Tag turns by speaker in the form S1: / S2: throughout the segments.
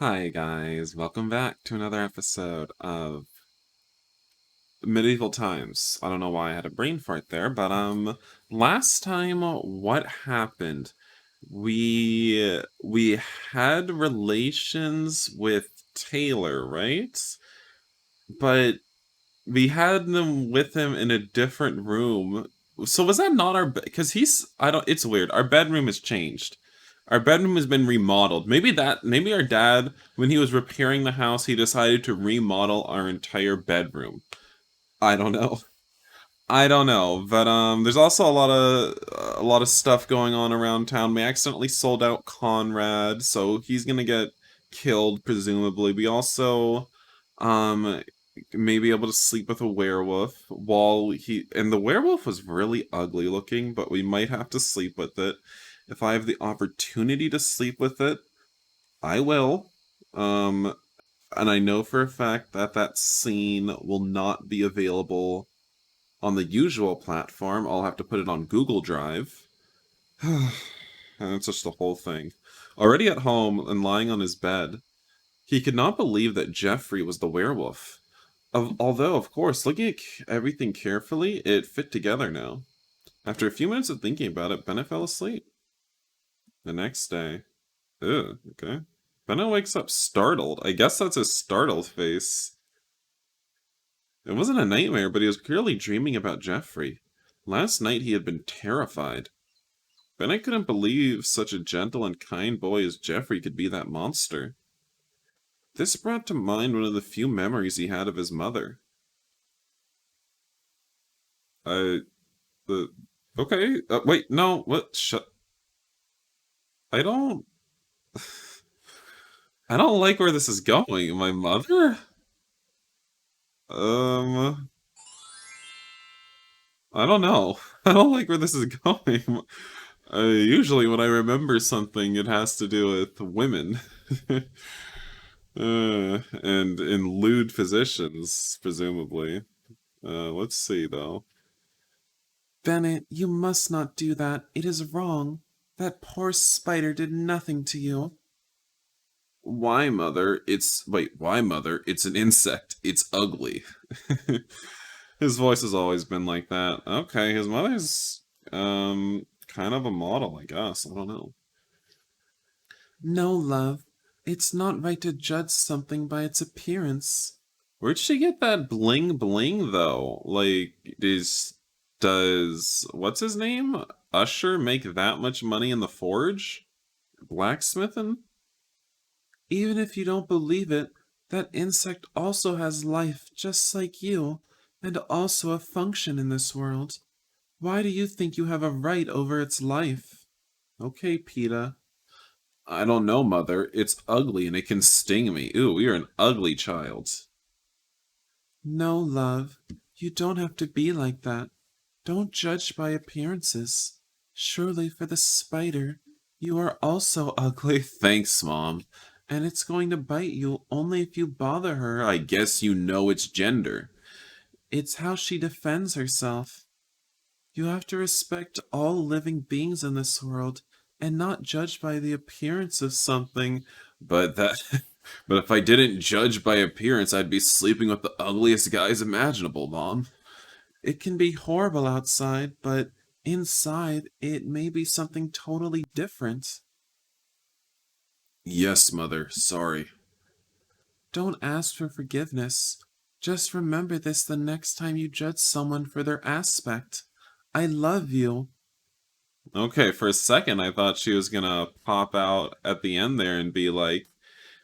S1: Hi guys, welcome back to another episode of Medieval Times. I don't know why I had a brain fart there, but last time what happened? We had relations with Taylor, right? But we had them with him in a different room. So was that not our because he's I don't it's weird. Our bedroom has changed. Our bedroom has been remodeled. Maybe our dad, when he was repairing the house, he decided to remodel our entire bedroom. I don't know. I don't know, but there's also a lot of stuff going on around town. We accidentally sold out Conrad, so he's gonna get killed presumably. We also um may be able to sleep with a werewolf while he and the werewolf was really ugly looking, but we might have to sleep with it. If I have the opportunity to sleep with it, I will. Um, and I know for a fact that that scene will not be available on the usual platform. I'll have to put it on Google Drive. And it's just the whole thing. Already at home and lying on his bed, he could not believe that Jeffrey was the werewolf. Although, of course, looking at everything carefully, it fit together now. After a few minutes of thinking about it, Bennett fell asleep. The next day. Ugh, okay. Bennett wakes up startled. I guess that's his startled face. It wasn't a nightmare, but he was clearly dreaming about Jeffrey. Last night he had been terrified. Bennett couldn't believe such a gentle and kind boy as Jeffrey could be that monster. This brought to mind one of the few memories he had of his mother. I, the, okay, wait, no, what, I don't, I don't like where this is going. My mother? Um, I don't know. I don't like where this is going. Usually when I remember something, it has to do with women. And in lewd positions, presumably. Let's see, though. Bennett, you must not do that. It is wrong. That poor spider did nothing to you. Why, mother? Why, mother? It's an insect. It's ugly. His voice has always been like that. Okay, his mother's, kind of a model, I guess. I don't know. No, love. It's not right to judge something by its appearance. Where'd she get that bling bling though? Like, does what's his name? Usher make that much money in the forge? Blacksmithing? Even if you don't believe it, that insect also has life just like you, and also a function in this world. Why do you think you have a right over its life? Okay, PETA. I don't know, Mother. It's ugly and it can sting me. Ooh, you're an ugly child. No, love. You don't have to be like that. Don't judge by appearances. Surely for the spider, you are also ugly. Thanks, Mom. And it's going to bite you only if you bother her. I guess you know its gender. It's how she defends herself. You have to respect all living beings in this world and not judge by the appearance of something. But that but if I didn't judge by appearance, I'd be sleeping with the ugliest guys imaginable, Mom. It can be horrible outside, but inside it may be something totally different. Yes, Mother, sorry. Don't ask for forgiveness. Just remember this the next time you judge someone for their aspect. I love you. Okay, for a second I thought she was gonna pop out at the end there and be like,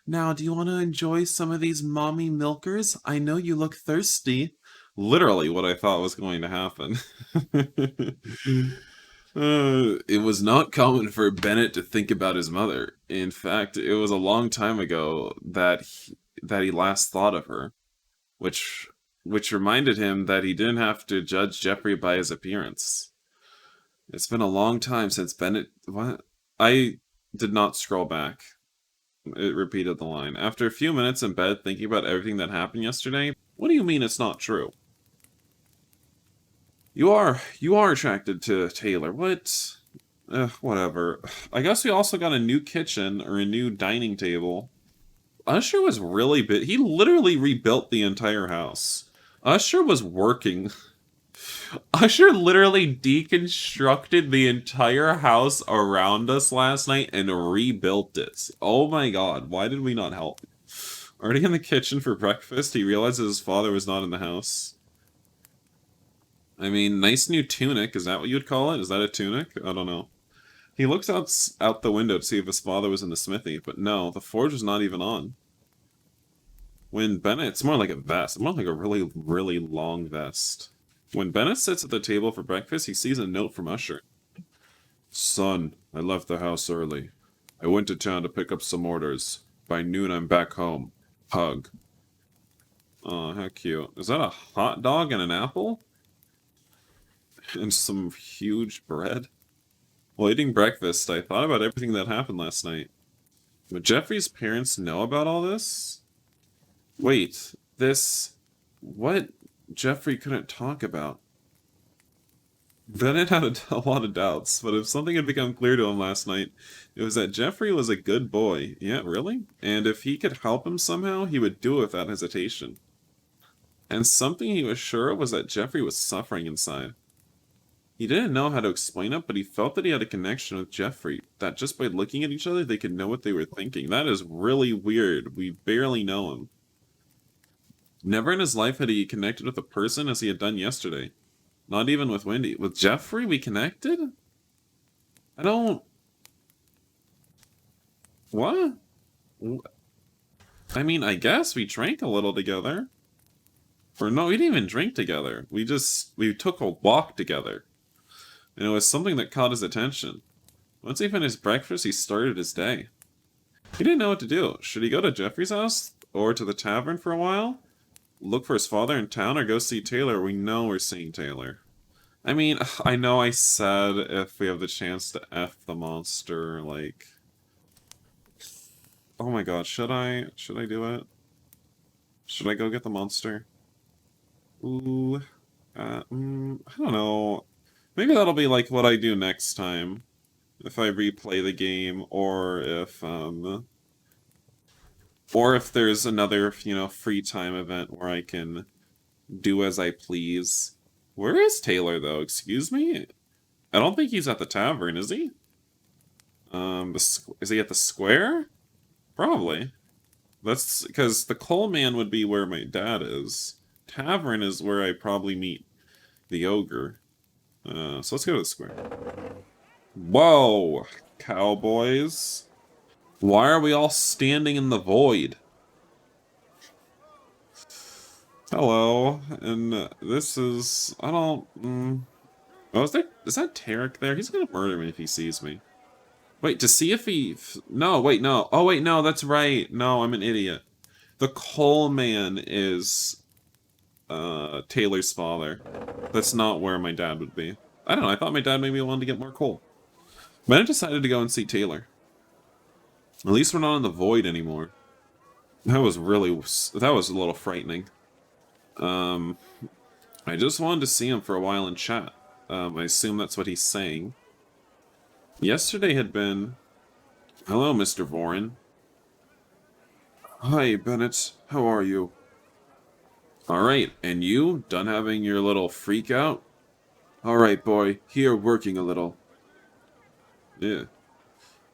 S1: now, do you want to enjoy some of these mommy milkers? I know you look thirsty. Literally what I thought was going to happen. It was not common for Bennett to think about his mother. In fact, it was a long time ago that he last thought of her, which which reminded him that he didn't have to judge Jeffrey by his appearance. It's been a long time since Bennett. What? I did not scroll back. It repeated the line. After a few minutes in bed thinking about everything that happened yesterday, what do you mean it's not true? You are attracted to Taylor. What? Whatever. I guess we also got a new kitchen or a new dining table. Usher was really big. He literally rebuilt the entire house. Usher was working. Usher literally deconstructed the entire house around us last night and rebuilt it. Oh my god, why did we not help? Already in the kitchen for breakfast, he realizes his father was not in the house. I mean, nice new tunic. Is that what you'd call it? Is that a tunic? I don't know. He looks out the window to see if his father was in the smithy, but no, the forge was not even on. When Bennett, it's more like a vest, more like a really, really long vest. When Bennett sits at the table for breakfast, he sees a note from Usher. Son, I left the house early. I went to town to pick up some orders. By noon, I'm back home. Hug. Oh, how cute. Is that a hot dog and an apple? And some huge bread? While eating breakfast, I thought about everything that happened last night. Would Jeffrey's parents know about all this? Wait, this... What Jeffrey couldn't talk about? Bennett had a lot of doubts, but if something had become clear to him last night, it was that Jeffrey was a good boy. Yeah, really? And if he could help him somehow, he would do it without hesitation. And something he was sure of was that Jeffrey was suffering inside. He didn't know how to explain it, but he felt that he had a connection with Jeffrey, that just by looking at each other, they could know what they were thinking. That is really weird. We barely know him. Never in his life had he connected with a person as he had done yesterday. Not even with Wendy. With Jeffrey, we connected? I don't... What? I mean, I guess we drank a little together. Or no, we didn't even drink together. We took a walk together. And it was something that caught his attention. Once he finished breakfast, he started his day. He didn't know what to do. Should he go to Jeffrey's house? Or to the tavern for a while? Look for his father in town, or go see Taylor? We know we're seeing Taylor. I mean, I know I said if we have the chance to F the monster, like... Oh my god, should I do it? Should I go get the monster? Ooh... I don't know. Maybe that'll be like what I do next time. If I replay the game, or if there's another, free time event where I can do as I please. Where is Taylor, though? Excuse me? I don't think he's at the tavern, is he? Is he at the square? Probably. That's because the coal man would be where my dad is. Tavern is where I probably meet the ogre. So let's go to the square. Whoa, cowboys. Why are we all standing in the void? Hello, and this is... I don't... Oh, is that Tarek there? He's gonna murder me if he sees me. Wait, to see if he... No, wait, no. Oh, wait, no, that's right. No, I'm an idiot. The coal man is... Taylor's father. That's not where my dad would be. I don't know, I thought my dad maybe wanted to get more coal. But I decided to go and see Taylor. At least we're not in the void anymore. That was a little frightening. I just wanted to see him for a while and chat. I assume that's what he's saying. Yesterday had been... Hello, Mr. Voren. Hi, Bennett. How are you? Alright, and you? Done having your little freak out? Alright, boy. Here, working a little. Yeah.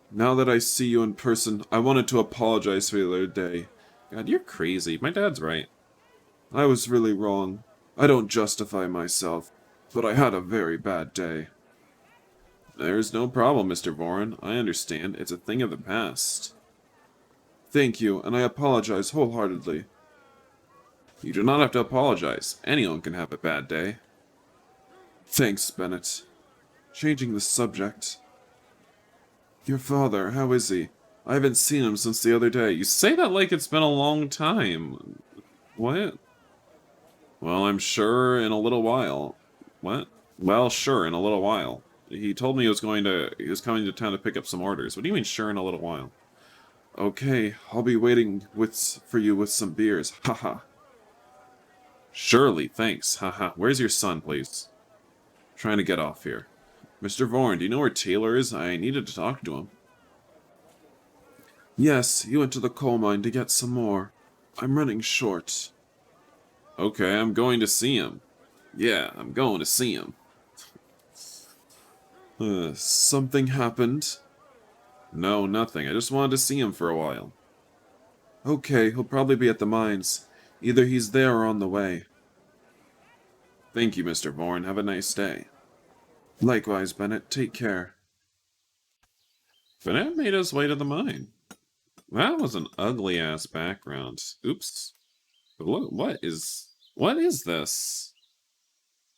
S1: Now that I see you in person, I wanted to apologize for the other day. God, you're crazy. My dad's right. I was really wrong. I don't justify myself, but I had a very bad day. There's no problem, Mr. Voren. I understand. It's a thing of the past. Thank you, and I apologize wholeheartedly. You do not have to apologize. Anyone can have a bad day. Thanks, Bennett. Changing the subject. Your father, how is he? I haven't seen him since the other day. You say that like it's been a long time. What? Well, I'm sure in a little while. What? Well, sure, in a little while. He told me he was coming to town to pick up some orders. What do you mean, sure, in a little while? Okay, I'll be waiting for you with some beers. Haha. Surely, thanks. Haha. Where's your son, please? Trying to get off here. Mr. Voren, do you know where Taylor is? I needed to talk to him. Yes, he went to the coal mine to get some more. I'm running short. Okay, I'm going to see him. Yeah, I'm going to see him. Something happened? No, nothing. I just wanted to see him for a while. Okay, he'll probably be at the mines. Either he's there or on the way. Thank you, Mr. Bourne. Have a nice day. Likewise, Bennett. Take care. Bennett made his way to the mine. That was an ugly-ass background. Oops. Look, what is this?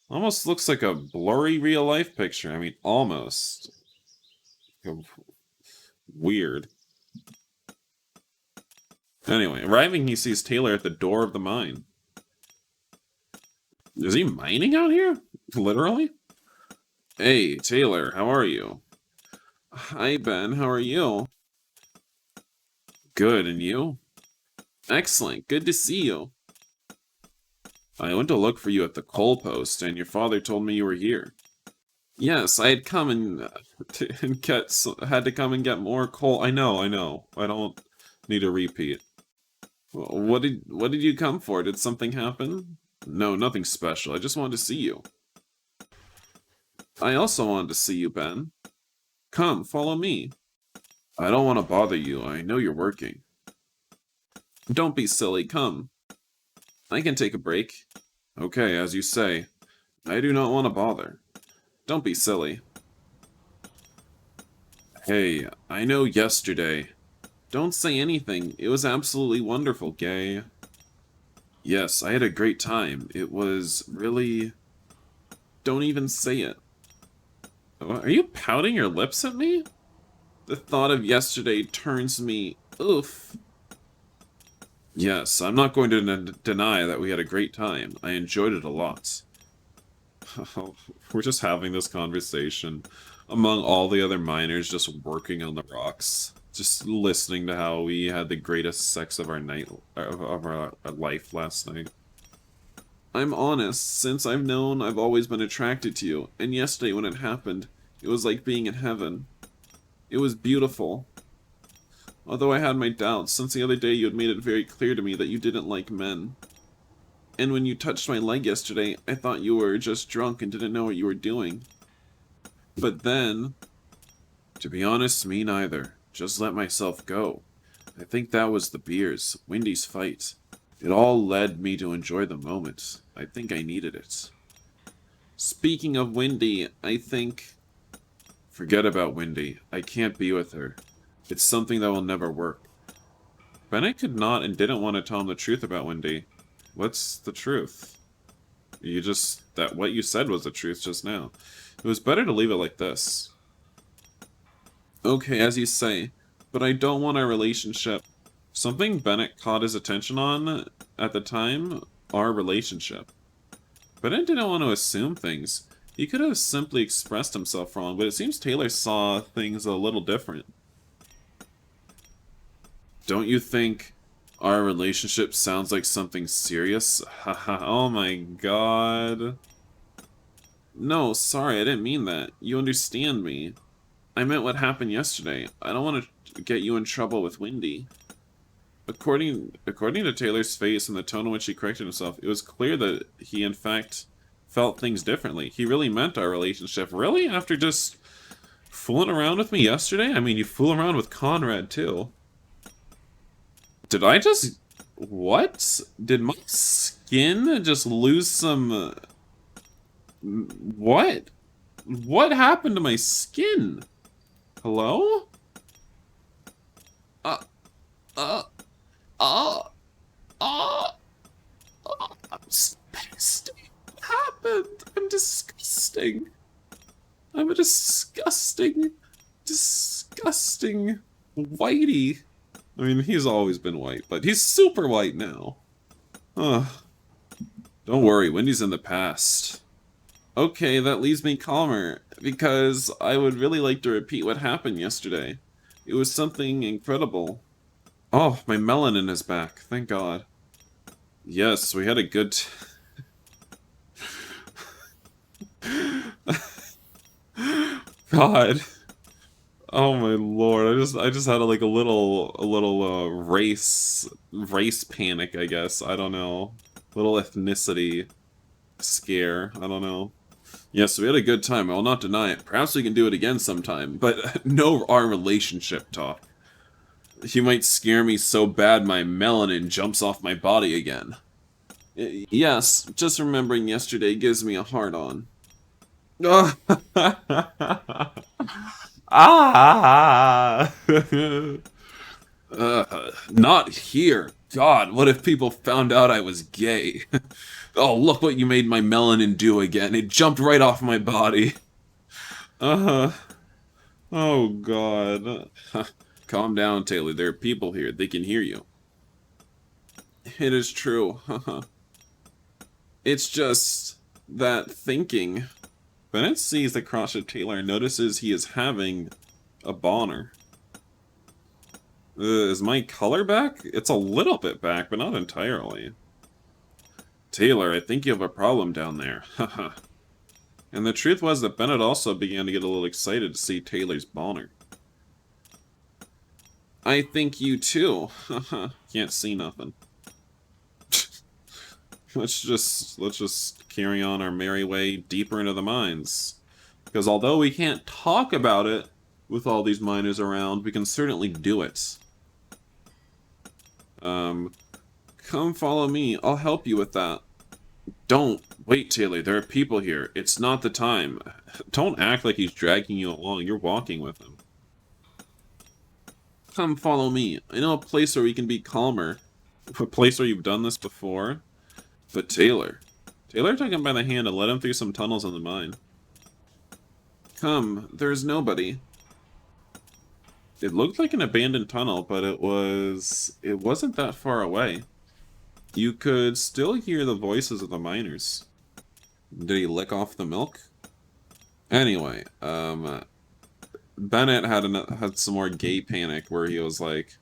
S1: Almost looks like a blurry real-life picture. I mean, almost. Weird. Anyway, arriving, he sees Taylor at the door of the mine. Is he mining out here? Literally? Hey, Taylor, how are you? Hi, Ben, how are you? Good, and you? Excellent, good to see you. I went to look for you at the coal post, and your father told me you were here. Yes, I had come and, had to come and get more coal. I know. I don't need a repeat. What did you come for? Did something happen? No, nothing special. I just wanted to see you. I also wanted to see you, Ben. Come, follow me. I don't want to bother you. I know you're working. Don't be silly. Come. I can take a break. Okay, as you say. I do not want to bother. Don't be silly. Hey, I know yesterday. Don't say anything. It was absolutely wonderful, Gay. Yes, I had a great time. It was really... Don't even say it. Are you pouting your lips at me? The thought of yesterday turns me... Oof. Yes, I'm not going to deny that we had a great time. I enjoyed it a lot. We're just having this conversation among all the other miners just working on the rocks. Just listening to how we had the greatest sex of our life last night. I'm honest, since I've always been attracted to you, and yesterday when it happened, it was like being in heaven. It was beautiful. Although I had my doubts, since the other day you had made it very clear to me that you didn't like men. And when you touched my leg yesterday, I thought you were just drunk and didn't know what you were doing. But then... To be honest, me neither. Just let myself go. I think that was the beers, Wendy's fight. It all led me to enjoy the moment. I think I needed it. Speaking of Wendy, I think... Forget about Wendy. I can't be with her. It's something that will never work. Bennett could not and didn't want to tell him the truth about Wendy. What's the truth? What you said was the truth just now. It was better to leave it like this. Okay, as you say, but I don't want our relationship. Something Bennett caught his attention on at the time, our relationship. Bennett didn't want to assume things. He could have simply expressed himself wrong, but it seems Taylor saw things a little different. Don't you think our relationship sounds like something serious? Haha, oh my god. No, sorry, I didn't mean that. You understand me. I meant what happened yesterday. I don't want to get you in trouble with Wendy. According to Taylor's face and the tone in which he corrected himself, it was clear that he, in fact, felt things differently. He really meant our relationship. Really? After just fooling around with me yesterday? I mean, you fool around with Conrad, too. Did I just... What? Did my skin just lose some... What? What happened to my skin? Hello? Uh, uh, uh, I'm disgusting. What happened? I'm disgusting. I'm a disgusting whitey. I mean, he's always been white, but he's super white now. Ugh. Don't worry, Wendy's in the past. Okay, that leaves me calmer, because I would really like to repeat what happened yesterday. It was something incredible. Oh, my melanin is back, thank God. Yes, we had a good... God. Oh my lord! I just had like a little race panic, I guess. I don't know. Little ethnicity scare. I don't know. Yes, we had a good time. I'll not deny it. Perhaps we can do it again sometime, but no our relationship talk. He might scare me so bad my melanin jumps off my body again. Yes, just remembering yesterday gives me a hard on. Ah! Not here. God, what if people found out I was gay? Oh, look what you made my melanin do again. It jumped right off my body. Uh-huh. Oh, God. Calm down, Taylor. There are people here. They can hear you. It is true. It's just that thinking. Bennett sees the cross of Taylor and notices he is having a boner. Is my color back? It's a little bit back, but not entirely. Taylor, I think you have a problem down there. Haha. And the truth was that Bennett also began to get a little excited to see Taylor's boner. I think you too. Haha. Can't see nothing. let's just carry on our merry way deeper into the mines. Because although we can't talk about it with all these miners around, we can certainly do it. Um, come follow me. I'll help you with that. Don't. Wait, Taylor. There are people here. It's not the time. Don't act like he's dragging you along. You're walking with him. Come follow me. I know a place where we can be calmer. A place where you've done this before. But Taylor. Taylor took him by the hand and led him through some tunnels in the mine. Come. There's nobody. It looked like an abandoned tunnel, but it wasn't that far away. You could still hear the voices of the miners. Did he lick off the milk? Anyway, Bennett had some more gay panic where he was like,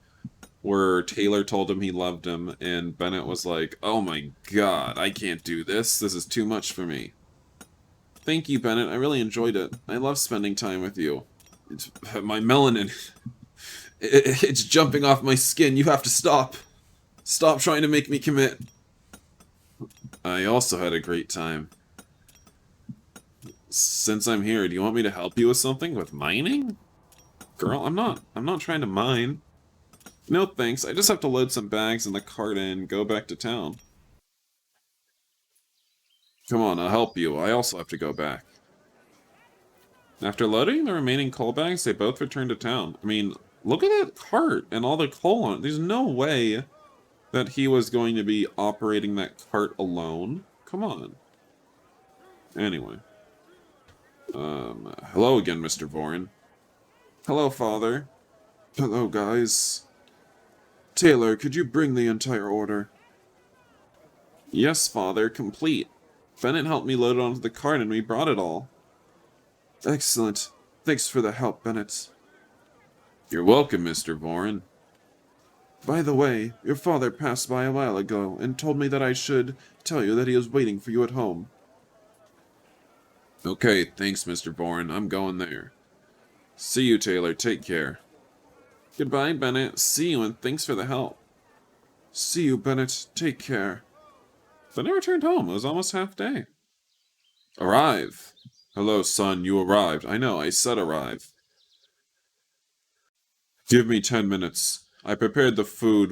S1: where Taylor told him he loved him, and Bennett was like, "Oh my God, I can't do this. This is too much for me." Thank you, Bennett. I really enjoyed it. I love spending time with you. It's, my melanin, it's jumping off my skin. You have to stop. Stop trying to make me commit. I also had a great time. Since I'm here, do you want me to help you with something? With mining? Girl, I'm not trying to mine. No thanks, I just have to load some bags in the cart and go back to town. Come on, I'll help you. I also have to go back. After loading the remaining coal bags, they both returned to town. I mean, look at that cart and all the coal on it. There's no way that he was going to be operating that cart alone. Come on. Anyway. Hello again, Mr. Vorin. Hello, Father. Hello, guys. Taylor, could you bring the entire order? Yes, Father, complete. Bennett helped me load it onto the cart and we brought it all. Excellent. Thanks for the help, Bennett. You're welcome, Mr. Vorin. By the way, your father passed by a while ago and told me that I should tell you that he is waiting for you at home. Okay, thanks, Mr. Vorin. I'm going there. See you, Taylor. Take care. Goodbye, Bennett. See you, and thanks for the help. See you, Bennett. Take care. Then I returned home. It was almost half day. Arrive. Hello, son. You arrived. I know. I said arrive. Give me 10 minutes. I prepared the food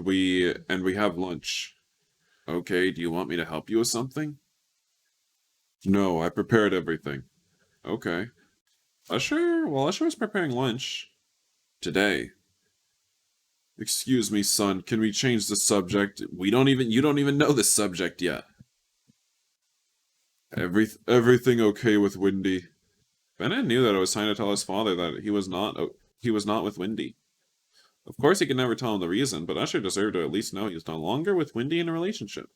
S1: and we have lunch. Okay, do you want me to help you with something? No, I prepared everything. Okay. Usher was preparing lunch. Today. Excuse me, son, can we change the subject? You don't even know this subject yet. Everything okay with Wendy? Bennett knew that it was time to tell his father that he was not with Wendy. Of course, he could never tell him the reason, but Usher deserved to at least know he was no longer with Wendy in a relationship.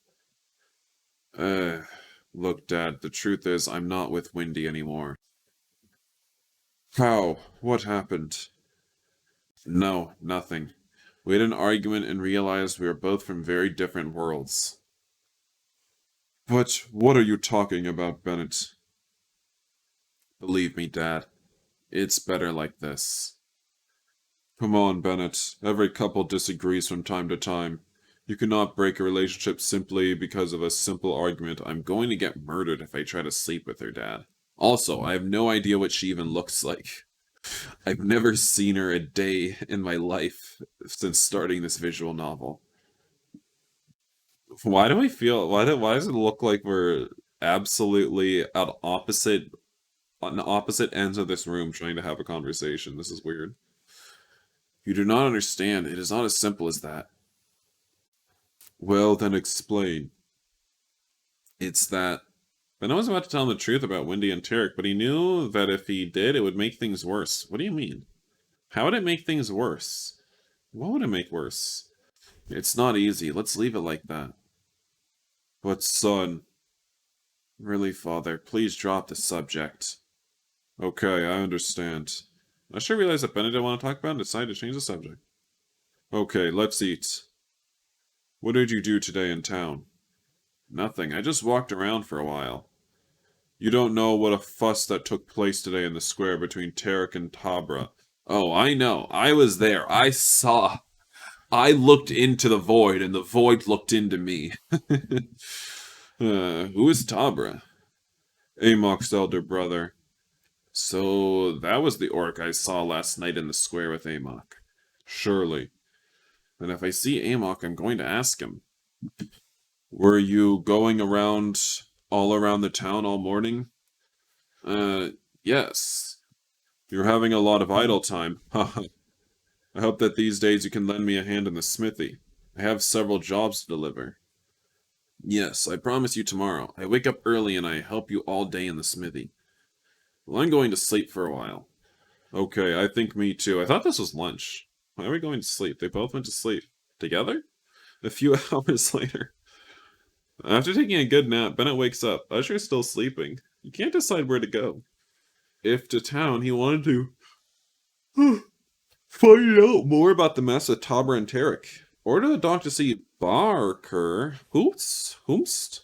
S1: Uh, Look, Dad, the truth is I'm not with Wendy anymore. How? What happened? No, nothing. We had an argument and realized we were both from very different worlds. But what are you talking about, Bennett? Believe me, Dad, it's better like this. Come on, Bennett. Every couple disagrees from time to time. You cannot break a relationship simply because of a simple argument. I'm going to get murdered if I try to sleep with her, Dad. Also, I have no idea what she even looks like. I've never seen her a day in my life since starting this visual novel. Why do we feel why does it look like we're absolutely on the opposite ends of this room trying to have a conversation? This is weird. You do not understand. It is not as simple as that. Well, then explain. It's that Ben was about to tell him the truth about Wendy and Tarek, but he knew that if he did, it would make things worse. What do you mean? How would it make things worse? What would it make worse? It's not easy. Let's leave it like that. But son, really, father, please drop the subject. Okay, I understand. I sure realized that Bennett didn't want to talk about it and decided to change the subject. Okay, let's eat. What did you do today in town? Nothing. I just walked around for a while. You don't know what a fuss that took place today in the square between Tarek and Tabra. Oh, I know. I was there. I saw. I looked into the void, and the void looked into me. Who is Tabra? Amok's elder brother. So that was the orc I saw last night in the square with Amok. Surely. Then if I see Amok, I'm going to ask him. Were you going around all around the town all morning? Yes. You're having a lot of idle time. Haha. I hope that these days you can lend me a hand in the smithy. I have several jobs to deliver. Yes, I promise you tomorrow. I wake up early and I help you all day in the smithy. Well, I'm going to sleep for a while. Okay, I think me too. I thought this was lunch. Why are we going to sleep? They both went to sleep. Together? A few hours later. After taking a good nap, Bennett wakes up. Usher's still sleeping. He can't decide where to go. If to town, he wanted to find out more about the mess with Tabra and Tarek. Order the dog to see Barker. Whomst?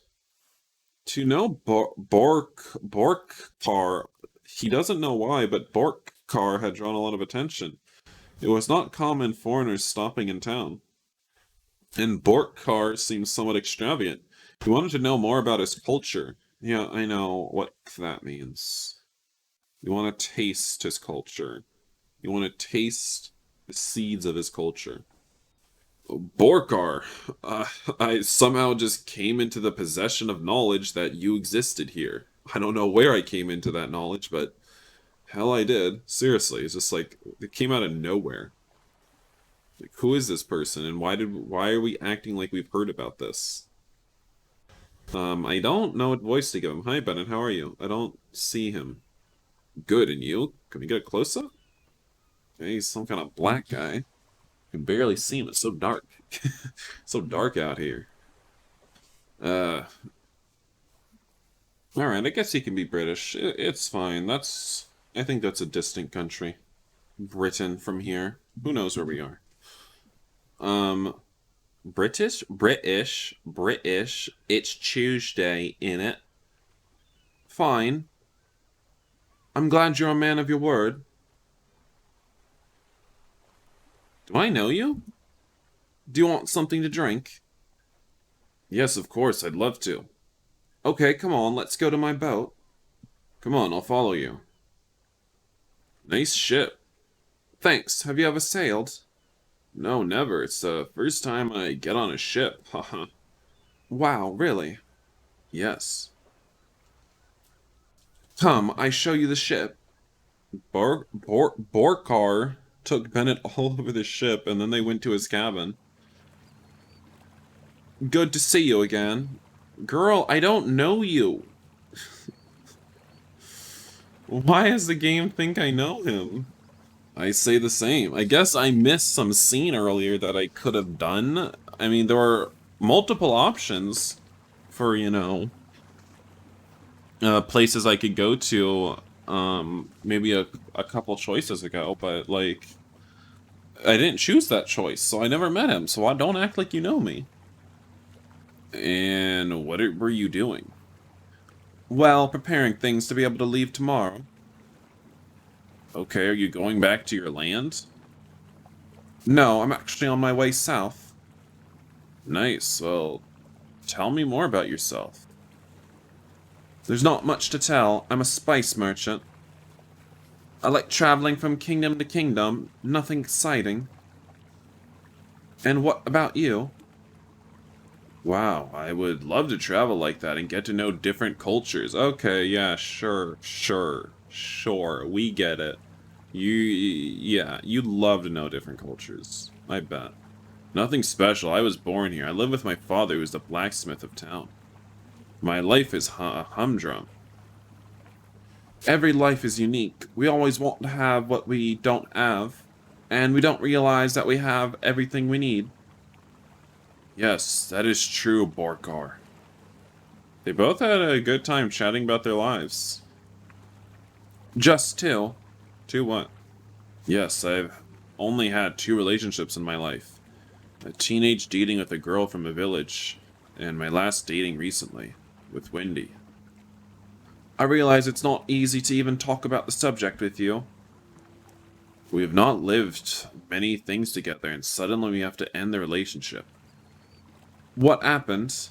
S1: To know Borkar. He doesn't know why, but Borkar had drawn a lot of attention. It was not common foreigners stopping in town. And Borkar seems somewhat extravagant. He wanted to know more about his culture. Yeah, I know what that means. You want to taste his culture. You want to taste the seeds of his culture. Borkar, I somehow just came into the possession of knowledge that you existed here. I don't know where I came into that knowledge, but hell I did. Seriously, it's just like, it came out of nowhere. Like, who is this person, and why are we acting like we've heard about this? I don't know what voice to give him. Hi, Bennett, how are you? I don't see him. Good, and you? Can we get a close-up? Okay, he's some kind of black guy. You can barely see him, it's so dark. So dark out here. Alright, I guess he can be British. It's fine, I think that's a distant country. Britain from here. Who knows where we are? British. It's Tuesday, innit? Fine. I'm glad you're a man of your word. Do I know you? Do you want something to drink? Yes, of course, I'd love to. Okay, come on, let's go to my boat. Come on, I'll follow you. Nice ship. Thanks, have you ever sailed? No, never. It's the first time I get on a ship, haha. Wow, really? Yes. Come, I show you the ship. Borkar took Bennett all over the ship, and then they went to his cabin. Good to see you again. Girl, I don't know you. Why does the game think I know him? I say the same. I guess I missed some scene earlier that I could have done. I mean, there were multiple options for, places I could go to, maybe a couple choices ago, but, like, I didn't choose that choice, so I never met him, so I don't act like you know me. And what were you doing? Well, preparing things to be able to leave tomorrow. Okay, are you going back to your land? No, I'm actually on my way south. Nice. Well, tell me more about yourself. There's not much to tell. I'm a spice merchant. I like traveling from kingdom to kingdom. Nothing exciting. And what about you? Wow, I would love to travel like that and get to know different cultures. Okay, yeah, sure. We get it. Yeah, you'd love to know different cultures. I bet. Nothing special. I was born here. I live with my father, who's the blacksmith of town. My life is a humdrum. Every life is unique. We always want to have what we don't have, and we don't realize that we have everything we need. Yes, that is true, Borkar. They both had a good time chatting about their lives. Just two. Two what? Yes, I've only had two relationships in my life. A teenage dating with a girl from a village, and my last dating recently, with Wendy. I realize it's not easy to even talk about the subject with you. We have not lived many things together, and suddenly we have to end the relationship. What happened?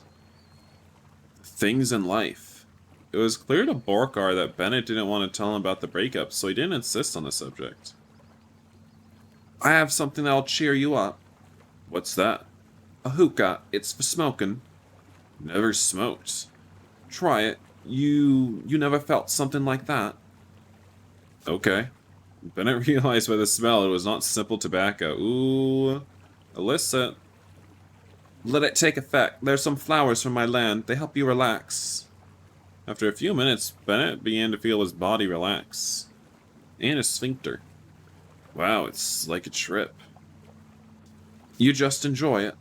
S1: Things in life. It was clear to Borkar that Bennett didn't want to tell him about the breakup, so he didn't insist on the subject. I have something that'll cheer you up. What's that? A hookah. It's for smoking. Never smoked. Try it. You never felt something like that? Okay. Bennett realized by the smell it was not simple tobacco. Ooh. Illicit. Let it take effect. There's some flowers from my land. They help you relax. After a few minutes, Bennett began to feel his body relax. And his sphincter. Wow, it's like a trip. You just enjoy it.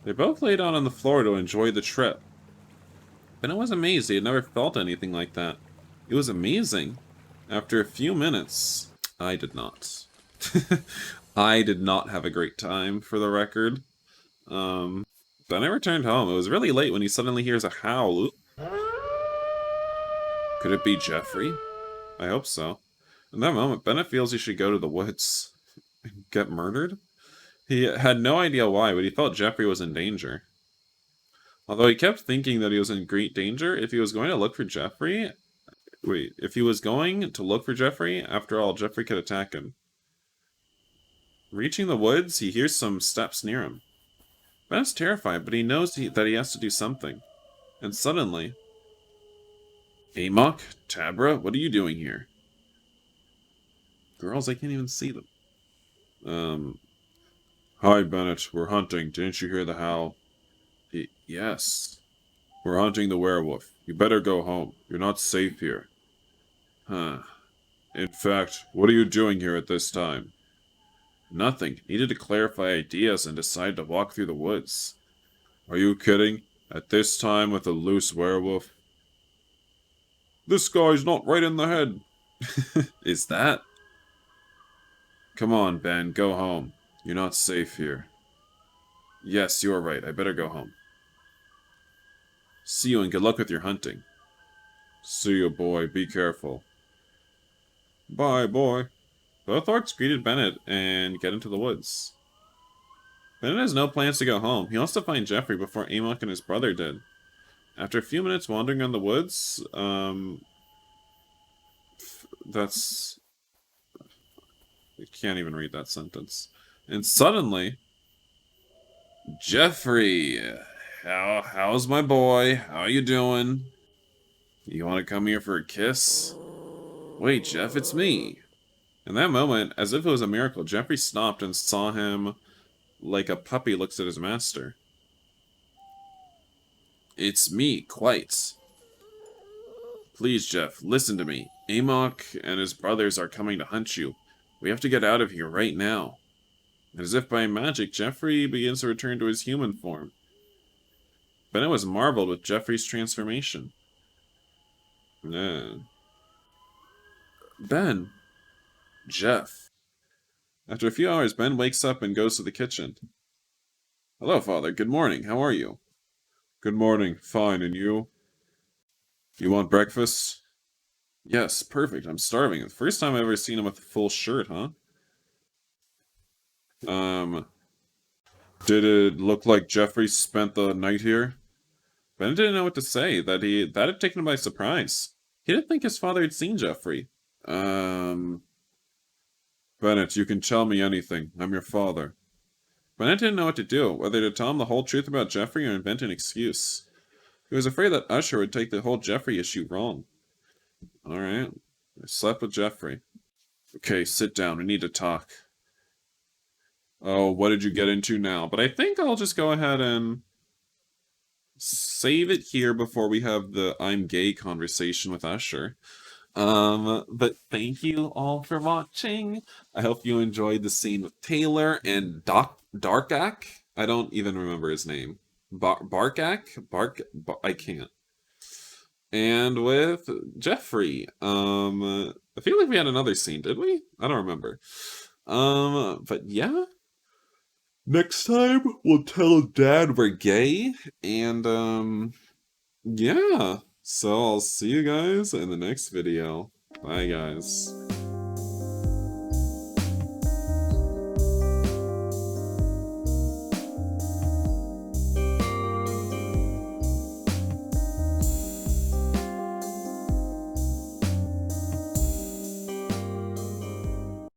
S1: They both lay down on the floor to enjoy the trip. Bennett was amazed he had never felt anything like that. It was amazing. After a few minutes, I did not. I did not have a great time, for the record. Bennett returned home. It was really late when he suddenly hears a howl. Could it be Jeffrey? I hope so. In that moment, Bennett feels he should go to the woods and get murdered. He had no idea why, but he felt Jeffrey was in danger. Although he kept thinking that he was in great danger, if he was going to look for Jeffrey... Wait, if he was going to look for Jeffrey, after all, Jeffrey could attack him. Reaching the woods, he hears some steps near him. Bennett's terrified, but he knows that he has to do something. And suddenly... Amok? Tabra? What are you doing here? Girls, I can't even see them. Hi, Bennett. We're hunting. Didn't you hear the howl? Yes. We're hunting the werewolf. You better go home. You're not safe here. Huh. In fact, what are you doing here at this time? Nothing. Needed to clarify ideas and decided to walk through the woods. Are you kidding? At this time with a loose werewolf? This guy's not right in the head. Is that? Come on, Ben. Go home. You're not safe here. Yes, you are right. I better go home. See you and good luck with your hunting. See you, boy. Be careful. Bye, boy. Both orcs greeted Bennett and get into the woods. Bennett has no plans to go home. He wants to find Jeffrey before Amok and his brother did. After a few minutes wandering in the woods, that's... I can't even read that sentence. And suddenly... Jeffrey! How's my boy? How you doing? You want to come here for a kiss? Wait, Jeff, it's me. In that moment, as if it was a miracle, Jeffrey stopped and saw him like a puppy looks at his master. It's me, quite. Please, Jeff, listen to me. Amok and his brothers are coming to hunt you. We have to get out of here right now. And as if by magic, Jeffrey begins to return to his human form. Bennett was marveled with Jeffrey's transformation. Ben. Jeff. After a few hours, Ben wakes up and goes to the kitchen. Hello, Father. Good morning. How are you? Good morning. Fine. And you? You want breakfast? Yes, perfect. I'm starving. The first time I've ever seen him with a full shirt, huh? Um, did it look like Jeffrey spent the night here? Ben didn't know what to say. That had taken him by surprise. He didn't think his father had seen Jeffrey. Um, Bennett, you can tell me anything. I'm your father. Bennett didn't know what to do, whether to tell him the whole truth about Jeffrey or invent an excuse. He was afraid that Usher would take the whole Jeffrey issue wrong. Alright. I slept with Jeffrey. Okay, sit down. We need to talk. Oh, what did you get into now? But I think I'll just go ahead and save it here before we have the I'm gay conversation with Usher. But thank you all for watching. I hope you enjoyed the scene with Taylor and Darkak. I don't even remember his name. Barkak? I can't. And with Jeffrey. I feel like we had another scene, did we? I don't remember. But yeah. Next time we'll tell Dad we're gay, and yeah. So I'll see you guys in the next video. Bye guys.